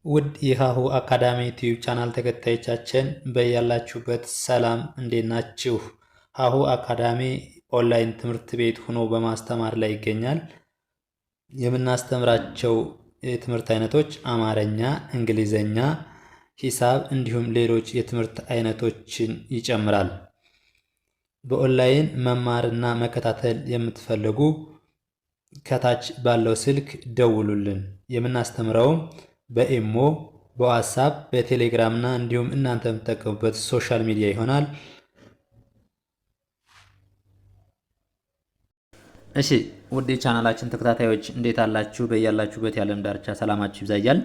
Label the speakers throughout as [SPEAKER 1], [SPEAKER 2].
[SPEAKER 1] ውድ የሀሁ አካዳሚ ዩቲዩብ ቻናል ተከታዮቻችን በያላችሁበት ሰላም እንዴት ናችሁ? ሀሁ አካዳሚ ኦንላይን ትምህርት ቤት ሆኖ በማስተማር ላይ ይገኛል። የምናስተምራቸው የትምህርት አይነቶች አማርኛ፣ እንግሊዘኛ፣ ሂሳብ እንዲሁም ሌሎች የትምህርት አይነቶችን ይጨምራል። በኦንላይን መማርና መከታተል የምትፈልጉ ከታች ባለው ስልክ ደውሉልን። የምናስተምረውም በኢሞ፣ በዋትስአፕ፣ በቴሌግራም እና እንዲሁም እናንተ የምትጠቀሙበት ሶሻል ሚዲያ ይሆናል። እሺ ውድ ቻናላችን ተከታታዮች እንዴት አላችሁ? በያላችሁበት የዓለም ዳርቻ ሰላማችሁ ይብዛያል።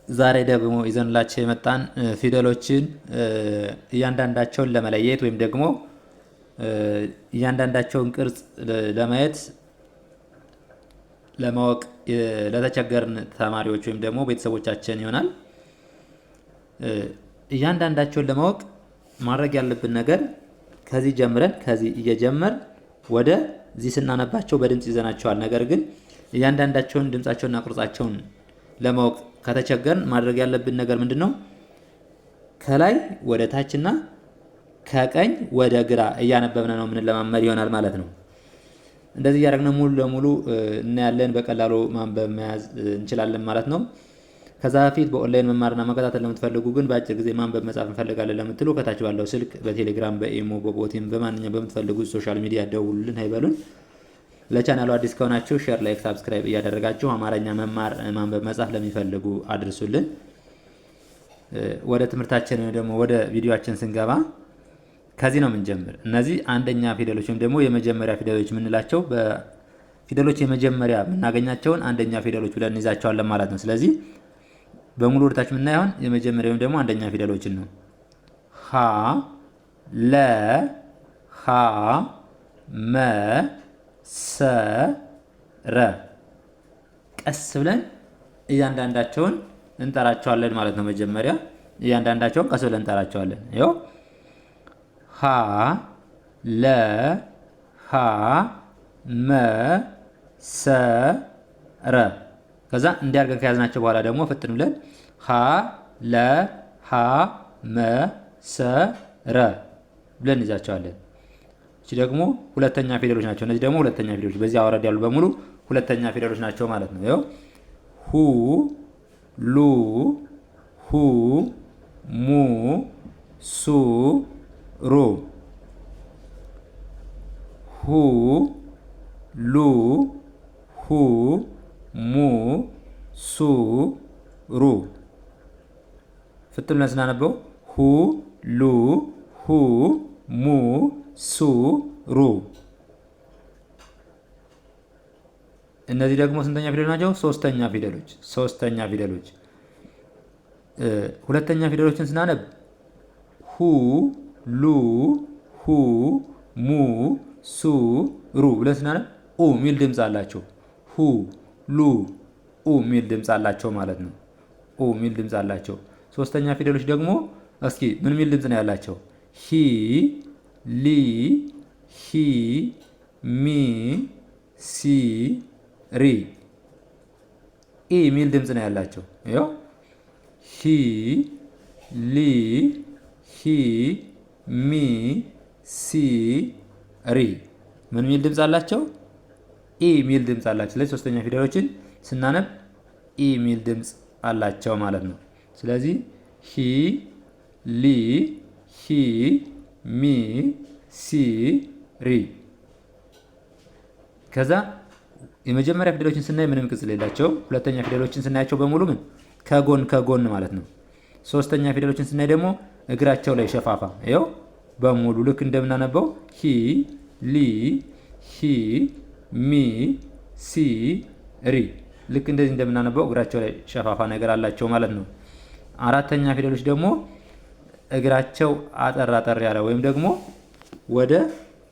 [SPEAKER 1] ዛሬ ደግሞ ይዘንላችሁ የመጣን ፊደሎችን እያንዳንዳቸውን ለመለየት ወይም ደግሞ እያንዳንዳቸውን ቅርጽ ለማየት ለማወቅ ለተቸገርን ተማሪዎች ወይም ደግሞ ቤተሰቦቻችን ይሆናል። እያንዳንዳቸውን ለማወቅ ማድረግ ያለብን ነገር ከዚህ ጀምረን ከዚህ እየጀመር ወደ እዚህ ስናነባቸው በድምጽ ይዘናቸዋል። ነገር ግን እያንዳንዳቸውን ድምጻቸውንና ቅርጻቸውን ለማወቅ ከተቸገርን ማድረግ ያለብን ነገር ምንድነው? ከላይ ወደ ታችና ከቀኝ ወደ ግራ እያነበብን ነው የምንለማመድ ይሆናል ማለት ነው። እንደዚህ እያደረግን ሙሉ ለሙሉ እናያለን። በቀላሉ ማንበብ መያዝ እንችላለን ማለት ነው። ከዛ በፊት በኦንላይን መማርና መከታተል ለምትፈልጉ ግን በአጭር ጊዜ ማንበብ መጻፍ እንፈልጋለን ለምትሉ ከታች ባለው ስልክ በቴሌግራም፣ በኢሞ፣ በቦቲም በማንኛውም በምትፈልጉት ሶሻል ሚዲያ ደውሉልን፣ አይበሉን። ለቻናሉ አዲስ ከሆናችሁ ሼር፣ ላይክ፣ ሳብስክራይብ እያደረጋችሁ አማርኛ መማር ማንበብ መጻፍ ለሚፈልጉ አድርሱልን። ወደ ትምህርታችን ወይም ደግሞ ወደ ቪዲዮአችን ስንገባ ከዚህ ነው የምንጀምር። እነዚህ አንደኛ ፊደሎች ወይም ደግሞ የመጀመሪያ ፊደሎች የምንላቸው በፊደሎች የመጀመሪያ የምናገኛቸውን አንደኛ ፊደሎች ብለን እንይዛቸዋለን ማለት ነው። ስለዚህ በሙሉ ወደታች የምናየውን የመጀመሪያ ወይም ደግሞ አንደኛ ፊደሎችን ነው። ሀ፣ ለ፣ ሀ፣ መ፣ ሰ፣ ረ። ቀስ ብለን እያንዳንዳቸውን እንጠራቸዋለን ማለት ነው። መጀመሪያ እያንዳንዳቸውን ቀስ ብለን እንጠራቸዋለን። ይኸው ሀ፣ ለ፣ ሀ፣ መ፣ ሰ፣ ረ። ከዛ እንዲያርገን ከያዝናቸው በኋላ ደግሞ ፍጥን ብለን ሀ፣ ለ፣ ሀ፣ መ፣ ሰ፣ ረ ብለን እንይዛቸዋለን። እቺ ደግሞ ሁለተኛ ፊደሎች ናቸው። እነዚህ ደግሞ ሁለተኛ ፊደሎች በዚህ አወረድ ያሉ በሙሉ ሁለተኛ ፊደሎች ናቸው ማለት ነው። ይኸው ሁ፣ ሉ፣ ሁ፣ ሙ፣ ሱ፣ ሩ። ሁ፣ ሉ፣ ሁ፣ ሙ፣ ሱ፣ ሩ። ፍጥን ብለን ስናነበው ሁ፣ ሉ፣ ሁ፣ mu, su, ru። እነዚህ ደግሞ ስንተኛ ፊደሎች ናቸው? ሶስተኛ ፊደሎች። ሁለተኛ ፊደሎችን ስናነብ ሁ፣ ሉ፣ ሁ፣ ሙ፣ ሱ፣ ሩ ብለን ስናነብ ኡ ሚል ድምፅ አላቸው። ሁ፣ ሉ፣ ኡ ሚል ድምፅ አላቸው ማለት ነው። ኡ ሚል ድምፅ አላቸው። ሶስተኛ ፊደሎች ደግሞ እስኪ ምን ሚል ድምፅ ነው ያላቸው? ሂ፣ ሊ፣ ሂ፣ ሚ፣ ሲ፣ ሪ። ኢ ሚል ድምፅ ነው ያላቸው። ይኸው ሂ፣ ሊ፣ ሂ፣ ሚ፣ ሲ፣ ሪ። ምን ሚል ድምፅ አላቸው? ኢ ሚል ድምፅ አላቸው። ስለዚህ ሶስተኛ ፊደሎችን ስናነብ ኢ ሚል ድምፅ አላቸው ማለት ነው። ስለዚህ ሂ፣ ሊ፣ ሂ፣ ሚ፣ ሲ፣ ሪ። ከዛ የመጀመሪያ ፊደሎችን ስናይ ምንም ቅጽል የላቸውም። ሁለተኛ ፊደሎችን ስናያቸው በሙሉ ምን ከጎን ማለት ነው። ሶስተኛ ፊደሎችን ስናይ ደግሞ እግራቸው ላይ ሸፋፋ፣ ይኸው በሙሉ ልክ እንደምናነበው ሂ፣ ሊ፣ ሂ፣ ሚ፣ ሲ፣ ሪ። ልክ እንደዚህ እንደምናነበው እግራቸው ላይ ሸፋፋ ነገር አላቸው ማለት ነው። አራተኛ ፊደሎች ደግሞ እግራቸው አጠር ያለ ወይም ደግሞ ወደ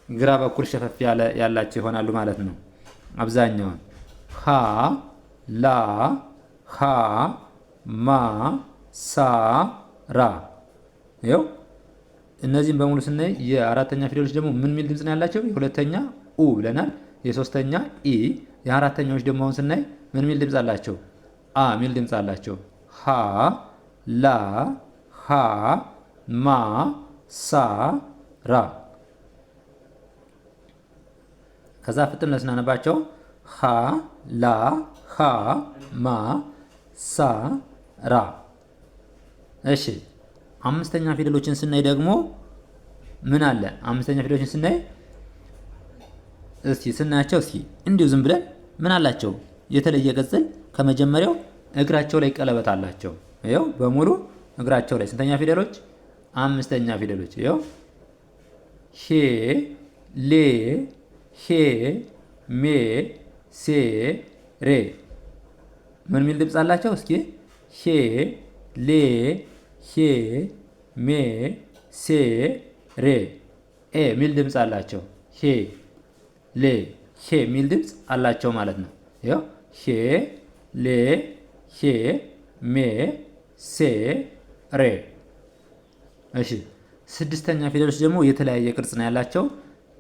[SPEAKER 1] ግራ በኩል ሸፈፍ ያላቸው ይሆናሉ ማለት ነው። አብዛኛውን ሀ፣ ላ፣ ሀ፣ ማ፣ ሳ፣ ራ። ይኸው እነዚህም በሙሉ ስናይ የአራተኛ ፊደሎች ደግሞ ምን ሚል ድምፅ ነው ያላቸው? የሁለተኛ ኡ ብለናል። የሶስተኛ ኢ። የአራተኛዎች ደግሞ አሁን ስናይ ምን ሚል ድምፅ አላቸው? አ ሚል ድምፅ አላቸው። ሀ ላ ሀ ማ ሳ ራ። ከዛ ፍጥነት ብለን ስናነባቸው ሀ ላ ሀ ማ ሳ ራ። እሺ አምስተኛ ፊደሎችን ስናይ ደግሞ ምን አለ? አምስተኛ ፊደሎችን ስናይ እስኪ ስናያቸው እስኪ እንዲሁ ዝም ብለን ምን አላቸው? የተለየ ቅጽል ከመጀመሪያው እግራቸው ላይ ቀለበት አላቸው። ይኸው በሙሉ እግራቸው ላይ ስንተኛ ፊደሎች? አምስተኛ ፊደሎች። ይኸው ሄ ሌ ሄ ሜ ሴ ሬ ምን ሚል ድምፅ አላቸው? እስኪ ሄ ሌ ሄ ሜ ሴ ሬ ኤ ሚል ድምፅ አላቸው። ሄ ሌ ሄ ሚል ድምፅ አላቸው ማለት ነው። ይኸው ሄ ሌ ሄ ሜ ሴ ሬ። እሺ ስድስተኛ ፊደሎች ደግሞ የተለያየ ቅርጽ ነው ያላቸው።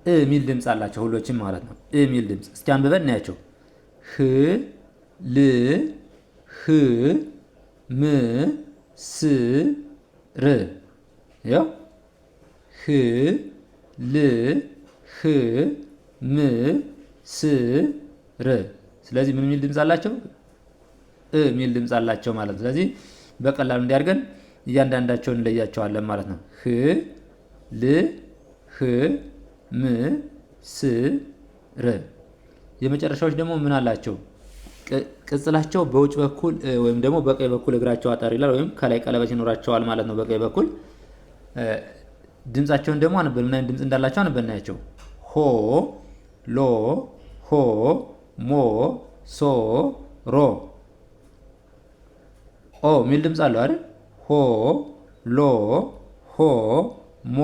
[SPEAKER 1] እ ሚል ድምፅ አላቸው ሁሎችም ማለት ነው። እ ሚል ድምፅ እስኪ አንብበን እናያቸው። ህ ል ህ ም ስ ር። ያው ህ ል ህ ም ስ ር። ስለዚህ ምን ሚል ድምፅ አላቸው? እ ሚል ድምፅ አላቸው ማለት ነው። ስለዚህ በቀላሉ እንዲያርገን እያንዳንዳቸውን እንለያቸዋለን ማለት ነው። ህ ል ህ ም ስ ር። የመጨረሻዎች ደግሞ ምን አላቸው? ቅጽላቸው በውጭ በኩል ወይም ደግሞ በቀኝ በኩል እግራቸው አጠር ይላል ወይም ከላይ ቀለበት ይኖራቸዋል ማለት ነው። በቀኝ በኩል ድምጻቸውን ደግሞ አንበል ምን አይነት ድምፅ እንዳላቸው አንበል እናያቸው። ሆ ሎ ሆ ሞ ሶ ሮ። ኦ ሚል ድምፅ አለው አይደል? ሆ ሎ ሆ ሞ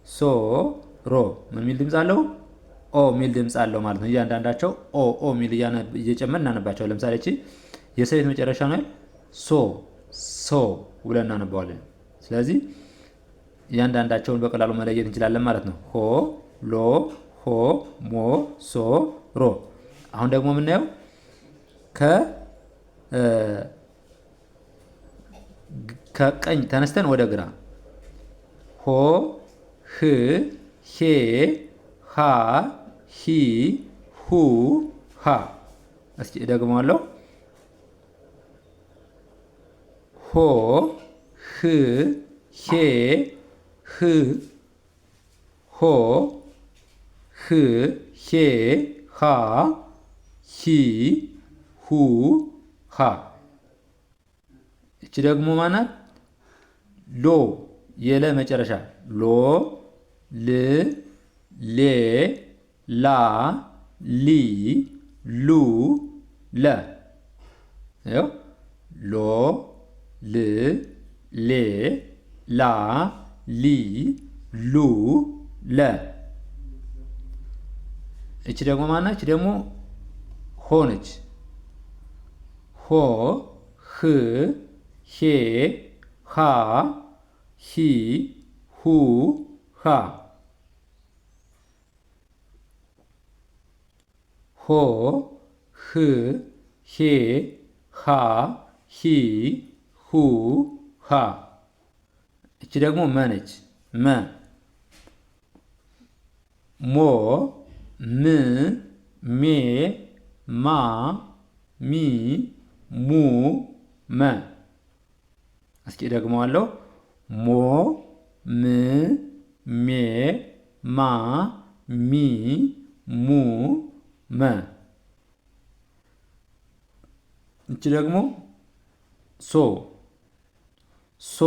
[SPEAKER 1] ሶ ሮ ምን ሚል ድምፅ አለው? ኦ ሚል ድምፅ አለው ማለት ነው። እያንዳንዳቸው ኦ ኦ ሚል እየጨመር እናነባቸው። ለምሳሌ እቺ የሰቤት መጨረሻ ነው። ሶ ሶ ብለን እናነባዋለን። ስለዚህ እያንዳንዳቸውን በቀላሉ መለየት እንችላለን ማለት ነው። ሆ ሎ ሆ ሞ ሶ ሮ። አሁን ደግሞ የምናየው ከቀኝ ተነስተን ወደ ግራ ሆ ህ ሄ ሃ ሂ ሁ ሃ። እስኪ እደግመዋለሁ። ሆ ህ ሄ ህ ሆ ህ ሄ ሃ ሂ ሁ ሃ። እቺ ደግሞ ማናት? ሎ የለ መጨረሻ ሎ ል ሌ ላ ሊ ሉ ለ። ይኸው ሎ ል ሌ ላ ሊ ሉ ለ። እቺ ደግሞ ማናች? ደግሞ ሆነች። ሆ ህ ሄ ሃ ሂ ሁ ሃ። ሆ ህ ሄ ሃ ሂ ሁ ሃ። እቺ ደግሞ መ ነች። መ ሞ ም ሜ ማ ሚ ሙ መ። እስኪ ደግመዋለሁ። ሞ ም ሜ ማ ሚ ሙ መ። እቺ ደግሞ ሶ ሶ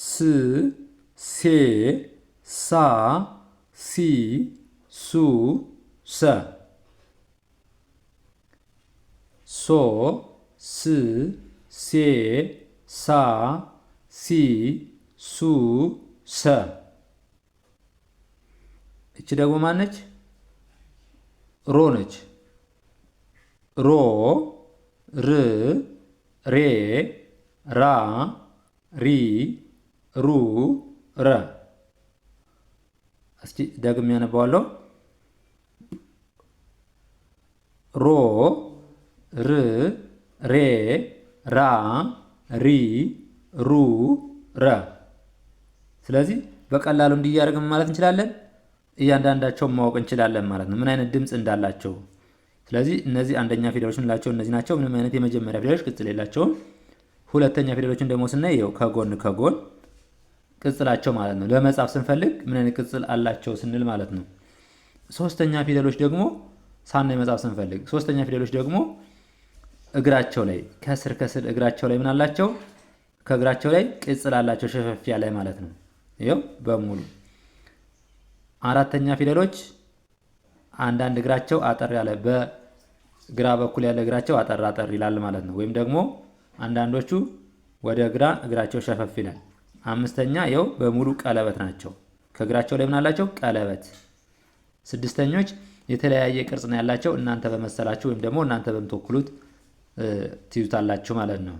[SPEAKER 1] ስ ሴ ሳ ሲ ሱ ሰ። ሶ ስ ሴ ሳ ሲ ሱ ሰ። እቺ ደግሞ ማነች? ሮ ነች። ሮ ር ሬ ራ ሪ ሩ ረ። እስኪ ደግሜ ያነባዋለሁ። ሮ ር ሬ፣ ራ፣ ሪ፣ ሩ፣ ረ። ስለዚህ በቀላሉ እንዲያደርግም ማለት እንችላለን። እያንዳንዳቸውን ማወቅ እንችላለን ማለት ነው፣ ምን አይነት ድምፅ እንዳላቸው። ስለዚህ እነዚህ አንደኛ ፊደሎች እንላቸው እነዚህ ናቸው። ምንም አይነት የመጀመሪያ ፊደሎች ቅጽል የላቸውም። ሁለተኛ ፊደሎችን ደግሞ ስናይ ይኸው ከጎን ከጎን ቅጽላቸው ማለት ነው። ለመጻፍ ስንፈልግ ምን አይነት ቅጽል አላቸው ስንል ማለት ነው። ሶስተኛ ፊደሎች ደግሞ ሳናይ መጻፍ ስንፈልግ ሶስተኛ ፊደሎች ደግሞ እግራቸው ላይ ከስር እግራቸው ላይ ምን አላቸው? ከእግራቸው ላይ ቅጽል አላቸው ሸፈፍ ያለ ማለት ነው። ይኸው በሙሉ አራተኛ ፊደሎች አንዳንድ እግራቸው አጠር ያለ በግራ በኩል ያለ እግራቸው አጠር ይላል ማለት ነው። ወይም ደግሞ አንዳንዶቹ ወደ ግራ እግራቸው ሸፈፍ ይላል። አምስተኛ ይኸው በሙሉ ቀለበት ናቸው። ከእግራቸው ላይ ምን አላቸው? ቀለበት። ስድስተኞች የተለያየ ቅርጽ ነው ያላቸው። እናንተ በመሰላችሁ ወይም ደግሞ እናንተ በምትወክሉት ትይዙታላችሁ ማለት ነው።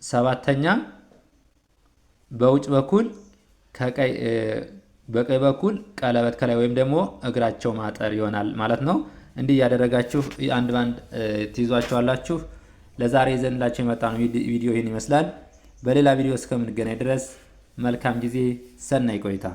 [SPEAKER 1] ሰባተኛ በውጭ በኩል በቀኝ በኩል ቀለበት ከላይ ወይም ደግሞ እግራቸው ማጠር ይሆናል ማለት ነው። እንዲህ እያደረጋችሁ አንድ ባንድ ትይዟቸዋላችሁ። ለዛሬ ይዘንላችሁ የመጣነው ቪዲዮ ይህን ይመስላል። በሌላ ቪዲዮ እስከምንገናኝ ድረስ መልካም ጊዜ፣ ሰናይ ቆይታ